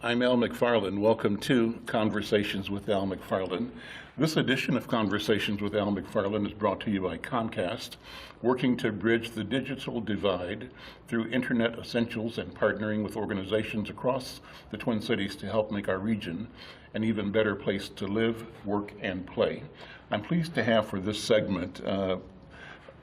I'm Al McFarlane. Welcome to Conversations with Al McFarlane. This edition of Conversations with Al McFarlane is brought to you by Comcast, working to bridge the digital divide through Internet essentials and partnering with organizations across the Twin Cities to help make our region an even better place to live, work, and play. I'm pleased to have for this segment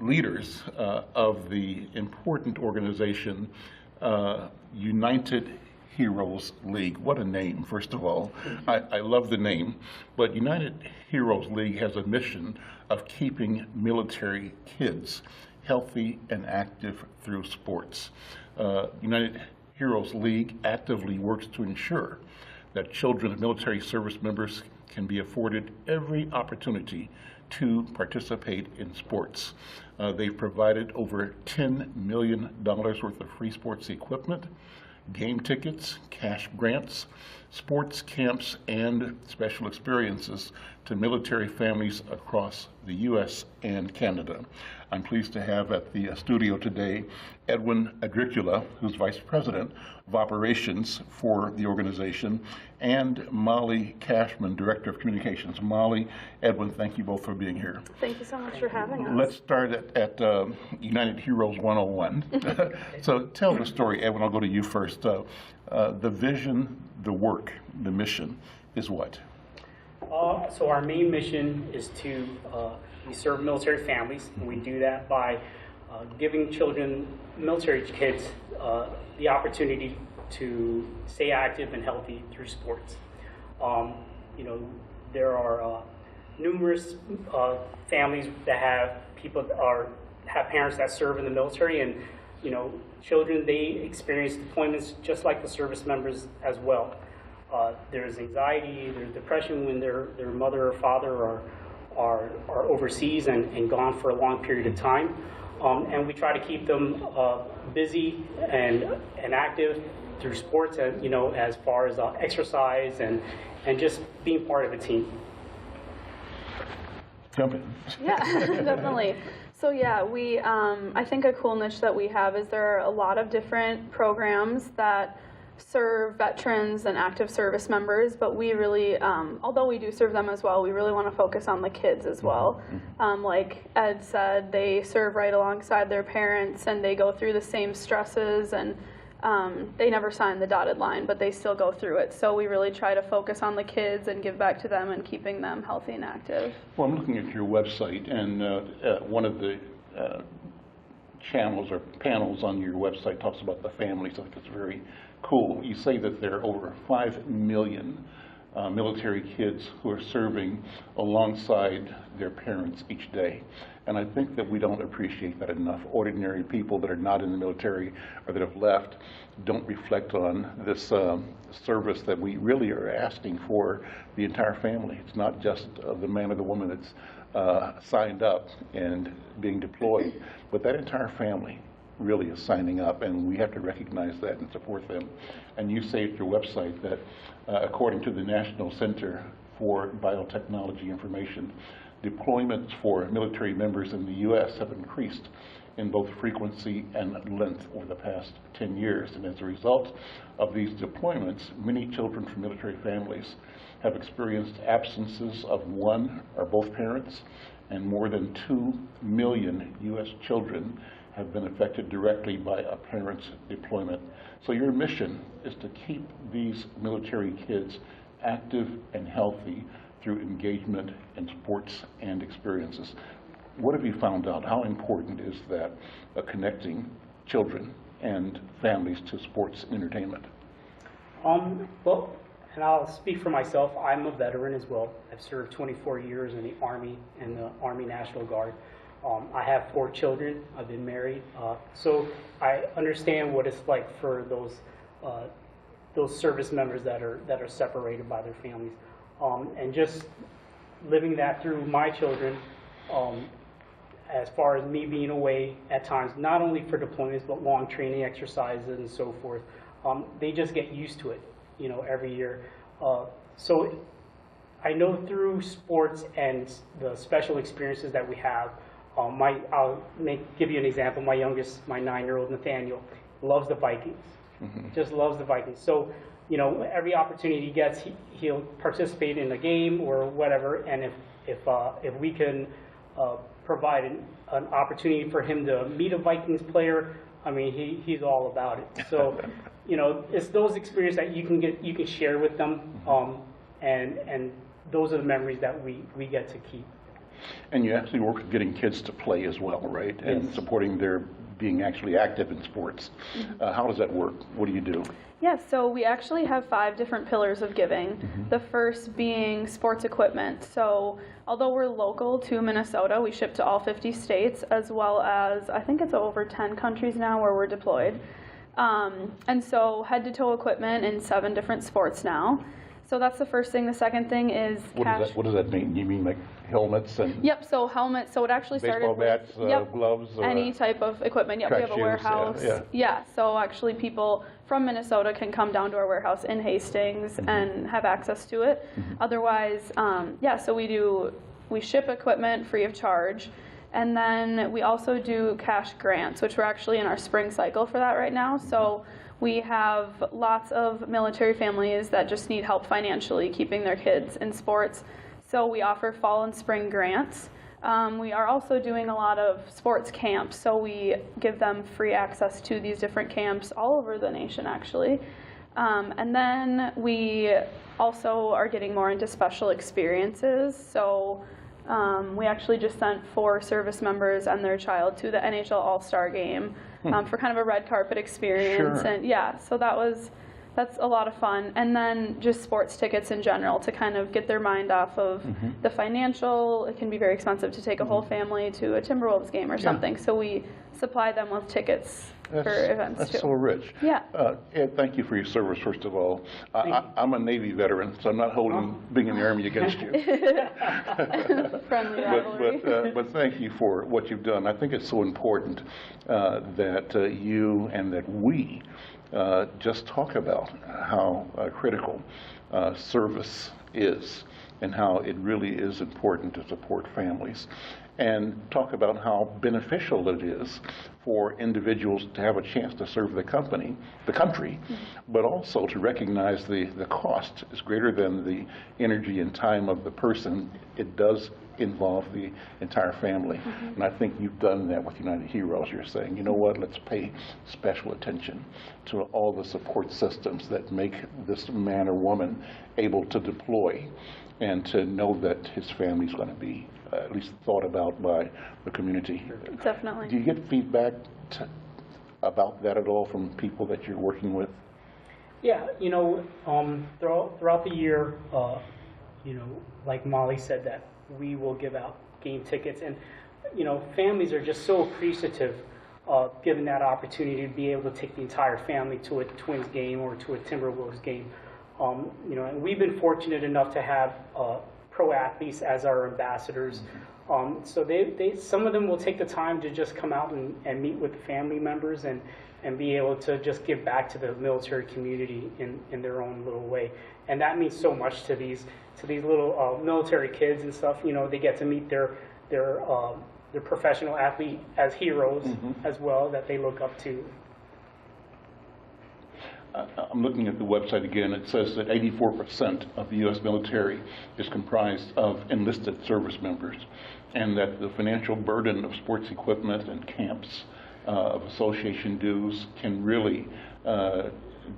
leaders of the important organization United Heroes League. What a name, first of all. I love the name, but United Heroes League has a mission of keeping military kids healthy and active through sports. United Heroes League actively works to ensure that children of military service members can be afforded every opportunity to participate in sports. They've provided over $10 million worth of free sports equipment, game tickets, cash grants, sports camps, and special experiences to military families across the U.S. and Canada. I'm pleased to have at the studio today Edwin Adricula, who's Vice President of Operations for the organization, and Molly Cashman, Director of Communications. Molly, Edwin, thank you both for being here. Thank you so much for having us. Let's start at United Heroes 101. So tell the story, Edwin, I'll go to you first. The vision, the work, the mission is what? So our main mission is to we serve military families, and we do that by giving children, military kids, the opportunity to stay active and healthy through sports. There are numerous families that have parents that serve in the military, and children, they experience deployments just like the service members as well. There's anxiety, there's depression when their mother or father are overseas and gone for a long period of time. And we try to keep them busy and active through sports, and as far as exercise and just being part of a team. Jump in. Yeah, definitely. So yeah, we I think a cool niche that we have is there are a lot of different programs that serve veterans and active service members, but we really, although we do serve them as well, we really want to focus on the kids as well. Like Ed said, they serve right alongside their parents, and they go through the same stresses, and they never sign the dotted line, but they still go through it. So we really try to focus on the kids and give back to them and keeping them healthy and active. Well, I'm looking at your website, and one of the channels or panels on your website talks about the families. I think it's very cool. You say that there are over 5 million military kids who are serving alongside their parents each day. And I think that we don't appreciate that enough. Ordinary people that are not in the military or that have left don't reflect on this service that we really are asking for the entire family. It's not just the man or the woman that's signed up and being deployed, but that entire family really is signing up, and we have to recognize that and support them. And you say at your website that according to the National Center for Biotechnology Information, deployments for military members in the U.S. have increased in both frequency and length over the past 10 years. And as a result of these deployments, many children from military families have experienced absences of one or both parents, and more than 2 million U.S. children have been affected directly by a parent's deployment. So your mission is to keep these military kids active and healthy through engagement in sports and experiences. What have you found out? How important is that, connecting children and families to sports and entertainment? Well, and I'll speak for myself. I'm a veteran as well. I've served 24 years in the Army and the Army National Guard. I have 4 children. I've been married, so I understand what it's like for those service members that are separated by their families, and just living that through my children. As far as me being away at times, not only for deployments but long training exercises and so forth, they just get used to it, every year. So I know through sports and the special experiences that we have. I'll give you an example. My youngest, my 9-year-old Nathaniel, loves the Vikings. Just loves the Vikings. So you know, every opportunity he gets, he'll participate in a game or whatever. And if we can provide an opportunity for him to meet a Vikings player, I mean, he's all about it. So, you know, it's those experiences that you can share with them, and those are the memories that we get to keep. And you actually work with getting kids to play as well, right? And Yes. supporting their being actually active in sports. How does that work? What do you do? Yeah, so we actually have 5 different pillars of giving. The first being sports equipment. So although we're local to Minnesota, we ship to all 50 states, as well as I think it's over 10 countries now where we're deployed. And so head-to-toe equipment in 7 different sports now. So that's the first thing. The second thing is What does that mean? You mean like helmets and Yep, so helmets. So it actually started baseball bats, with gloves? any type of equipment. Yep, we have a track shoes, warehouse. yeah. So actually people from Minnesota can come down to our warehouse in Hastings and have access to it. Otherwise, so we ship equipment free of charge. And then we also do cash grants, which we're actually in our spring cycle for that right now. So we have lots of military families that just need help financially keeping their kids in sports. So we offer fall and spring grants. We are also doing a lot of sports camps. So we give them free access to these different camps all over the nation, actually. And then we also are getting more into special experiences. So we actually just sent 4 service members and their child to the NHL All-Star game for kind of a red carpet experience. Sure. And yeah, so that's a lot of fun. And then just sports tickets in general to kind of get their mind off of the financial. It can be very expensive to take a whole family to a Timberwolves game or something. So we supply them with tickets for events That's too. so rich. Yeah. Ed, thank you for your service, first of all. I'm a Navy veteran, so I'm not holding being in the Army against you. Friendly rivalry. But thank you for what you've done. I think it's so important that you and that we just talk about how critical service is and how it really is important to support families, and talk about how beneficial it is for individuals to have a chance to serve the country, but also to recognize the cost is greater than the energy and time of the person. It does involve the entire family. And I think you've done that with United Heroes. You're saying, you know what, let's pay special attention to all the support systems that make this man or woman able to deploy and to know that his family's going to be at least thought about by the community. Definitely. Do you get feedback about that at all from people that you're working with? Yeah, you know, throughout the year, you know, like Molly said, that we will give out game tickets, and you know, families are just so appreciative of given that opportunity to be able to take the entire family to a Twins game or to a Timberwolves game. You know, and we've been fortunate enough to have pro athletes as our ambassadors. So they some of them will take the time to just come out and meet with the family members and be able to just give back to the military community in their own little way. And that means so much to these little military kids and stuff. You know, they get to meet their professional athlete as heroes as well that they look up to. I'm looking at the website again. It says that 84% of the U.S. military is comprised of enlisted service members, and that the financial burden of sports equipment and camps, of association dues, can really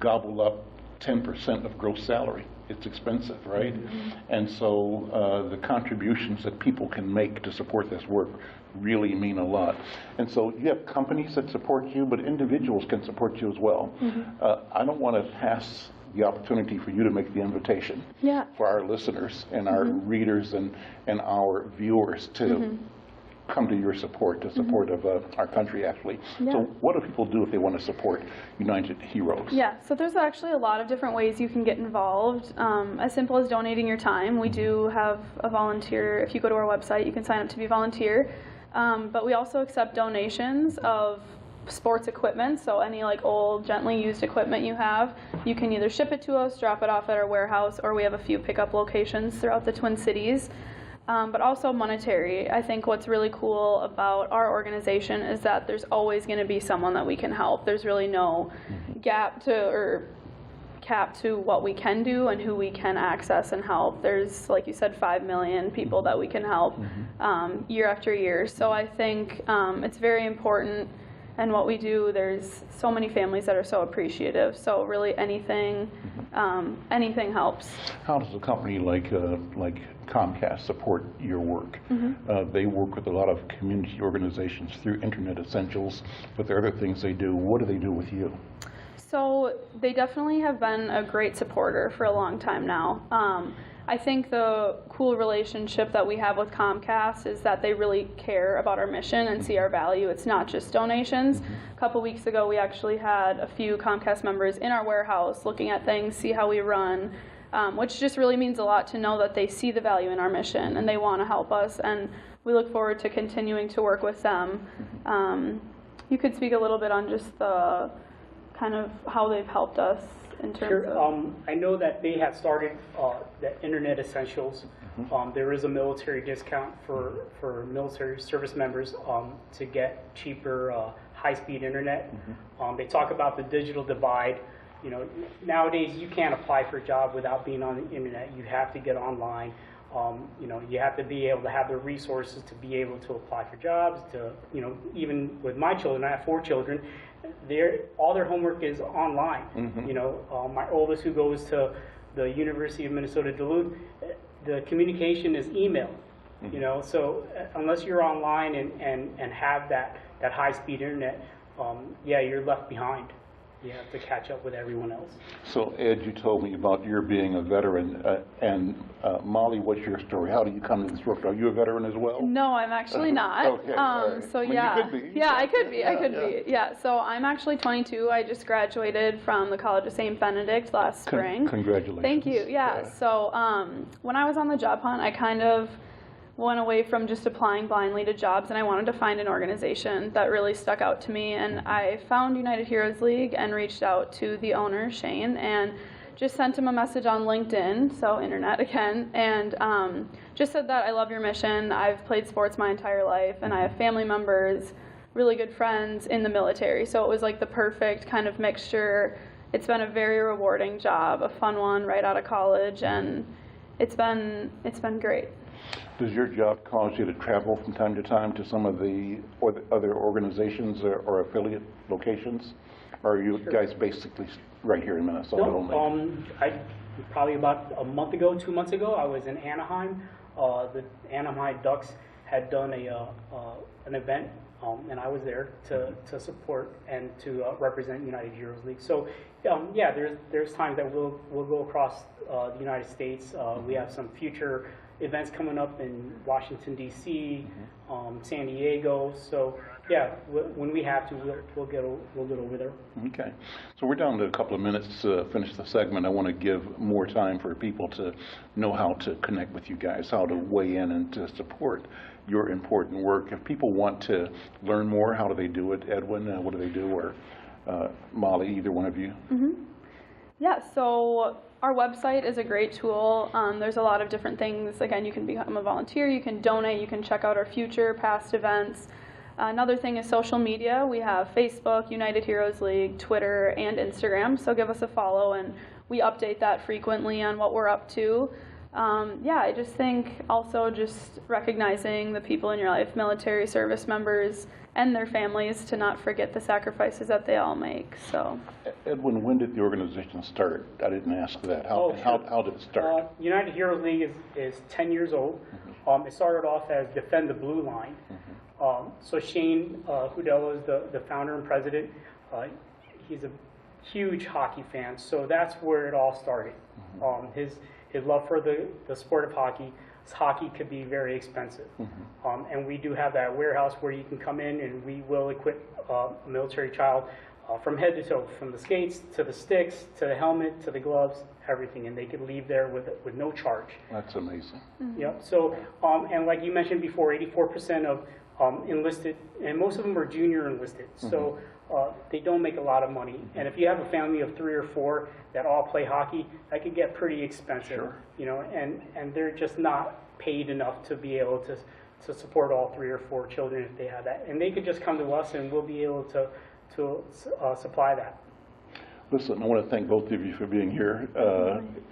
gobble up 10% of gross salary. It's expensive, right? And so the contributions that people can make to support this work really mean a lot. And so you have companies that support you, but individuals can support you as well. I don't want to pass the opportunity for you to make the invitation for our listeners and our readers and our viewers to come to your support, the support of our country, actually. So what do people do if they want to support United Heroes? Yeah, so there's actually a lot of different ways you can get involved, as simple as donating your time. We do have a volunteer. If you go to our website, you can sign up to be a volunteer. But we also accept donations of sports equipment, so any like old, gently used equipment you have, you can either ship it to us, drop it off at our warehouse, or we have a few pickup locations throughout the Twin Cities. But also monetary. I think what's really cool about our organization is that there's always going to be someone that we can help. There's really no gap to or cap to what we can do and who we can access and help. There's, like you said, 5 million people that we can help year after year. So I think it's very important. And what we do, there's so many families that are so appreciative. So really anything, anything helps. How does a company like Comcast support your work? They work with a lot of community organizations through Internet Essentials, but there are other things they do. What do they do with you? So they definitely have been a great supporter for a long time now. I think the cool relationship that we have with Comcast is that they really care about our mission and see our value. It's not just donations. A couple weeks ago, we actually had a few Comcast members in our warehouse looking at things, see how we run, which just really means a lot to know that they see the value in our mission and they want to help us. And we look forward to continuing to work with them. You could speak a little bit on just the kind of how they've helped us in terms of... I know that they have started the Internet Essentials. There is a military discount for military service members to get cheaper high-speed internet. They talk about the digital divide. You know, nowadays you can't apply for a job without being on the internet. You have to get online. You know, you have to be able to have the resources to be able to apply for jobs. To, you know, even with my children, I have 4 children. All their homework is online. You know, my oldest, who goes to the University of Minnesota Duluth, the communication is email. You know, so unless you're online and have that high-speed internet, yeah, you're left behind. You have to catch up with everyone else. So, Ed, you told me about your being a veteran, and Molly, what's your story? How do you come to this work? Are you a veteran as well? No, I'm actually not. Okay, all right. So I mean, yeah, you could be. yeah, I could be. I could be. Yeah. So I'm actually 22. I just graduated from the College of St. Benedict last spring. Congratulations. Thank you. Yeah. So when I was on the job hunt, I kind of went away from just applying blindly to jobs, and I wanted to find an organization that really stuck out to me. And I found United Heroes League and reached out to the owner, Shane, and just sent him a message on LinkedIn, so internet again, and just said that I love your mission. I've played sports my entire life, and I have family members, really good friends in the military. So it was like the perfect kind of mixture. It's been a very rewarding job, a fun one right out of college, and it's been great. Does your job cause you to travel from time to time to some of the other organizations or affiliate locations? Or are you guys basically right here in Minnesota only? Probably about a month ago, 2 months ago, I was in Anaheim. The Anaheim Ducks had done an event, and I was there to support and to represent United Heroes League. So, yeah, there's times that we'll go across the United States. We have some future events coming up in Washington, D.C., San Diego. So, yeah, when we have to, we'll get over there. Okay. So we're down to a couple of minutes to finish the segment. I want to give more time for people to know how to connect with you guys, how to weigh in and to support your important work. If people want to learn more, how do they do it? Edwin, what do they do? Or Molly, either one of you? Yeah, so our website is a great tool. There's a lot of different things. Again, you can become a volunteer, you can donate, you can check out our future, past events. Another thing is social media. We have Facebook, United Heroes League, Twitter, and Instagram. So give us a follow, and we update that frequently on what we're up to. Yeah, I just think also just recognizing the people in your life, military service members and their families, to not forget the sacrifices that they all make. So, Edwin, when did the organization start? I didn't ask that. How did it start? United Heroes League is 10 years old. It started off as Defend the Blue Line. So Shane Hudelo is the founder and president. He's a huge hockey fan, so that's where it all started. His love for the sport of hockey. Hockey could be very expensive, and we do have that warehouse where you can come in and we will equip a military child from head to toe, from the skates to the sticks to the helmet to the gloves, everything, and they could leave there with no charge. That's amazing. Yep. So, and like you mentioned before, 84% of enlisted, and most of them are junior enlisted. So they don't make a lot of money. And if you have a family of 3 or 4 that all play hockey, that could get pretty expensive. Sure. You know, and they're just not paid enough to be able to support all 3 or 4 children if they have that. And they could just come to us, and we'll be able to supply that. Listen, I want to thank both of you for being here.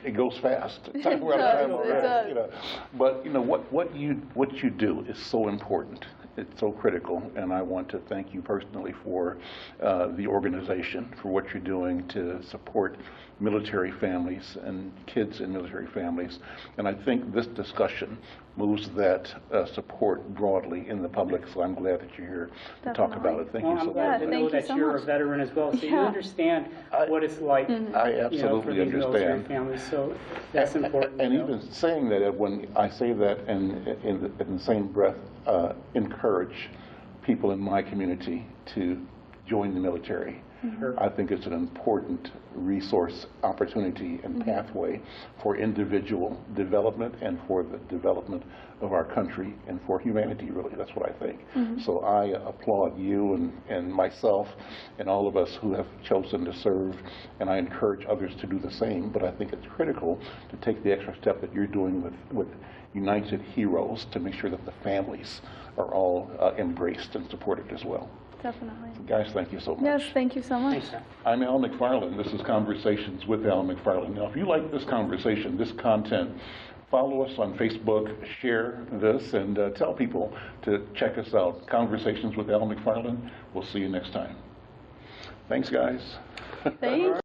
It goes fast. We're out of time does, it already, does. you know. But you know what you do is so important. It's so critical, and I want to thank you personally for the organization, for what you're doing to support military families and kids in military families. And I think this discussion moves that support broadly in the public, so I'm glad that you're here to talk about it. Thank Well, you so I'm glad much. to Yeah, know thank you that so you're much. a veteran as well, so you Yeah. understand what it's like, I you know, for absolutely these military understand. families. So that's important. And you know. even saying that, Edwin, I say that in the same breath, encourage people in my community to join the military. Sure. I think it's an important resource, opportunity, and pathway for individual development and for the development of our country and for humanity, really. That's what I think. So I applaud you and myself and all of us who have chosen to serve, and I encourage others to do the same. But I think it's critical to take the extra step that you're doing with United Heroes to make sure that the families are all embraced and supported as well. Definitely. Guys, thank you so much. Yes, thank you so much. Thanks, sir. I'm Al McFarlane. This is Conversations with Al McFarlane. Now, if you like this conversation, this content, follow us on Facebook, share this, and tell people to check us out. Conversations with Al McFarlane. We'll see you next time. Thanks, guys. Thank